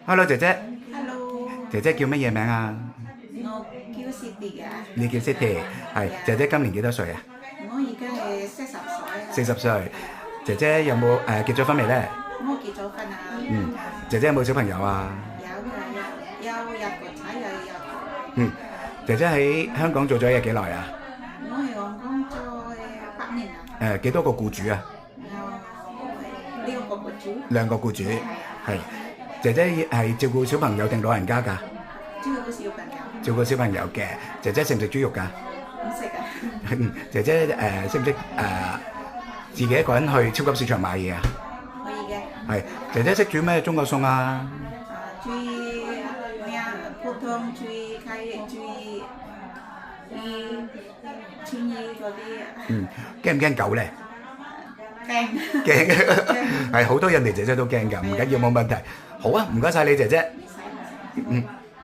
Hello 姐姐，Hello，姐姐叫乜嘢名啊？我叫 Siti 啊，你叫 City，係姐姐今年幾多歲啊？我而家係40歲啦。40歲。姐姐有冇結咗婚未咧？我結咗婚啊，姐姐有冇小朋友啊？有㗎有一個仔又有一個。嗯，姐姐喺香港做咗嘢幾耐啊？我喺香港做8年啦，幾多個僱主啊？有2個個主，兩個僱主，係。姐姐係照顧小朋友定老人家㗎？照顧小朋友，照顧小朋友嘅。姐姐食唔食豬肉㗎？唔識啊，姐姐識唔識自己一個人去超級市場買嘢啊？可以嘅。係。姐姐識煮咩中國餸啊？煮咩啊？普通煮雞煮魚、川魚嗰啲，驚唔驚狗咧？驚驚，係好多印尼姐姐都驚㗎，唔緊要冇問題。好啊，唔該晒你姐姐。唔使。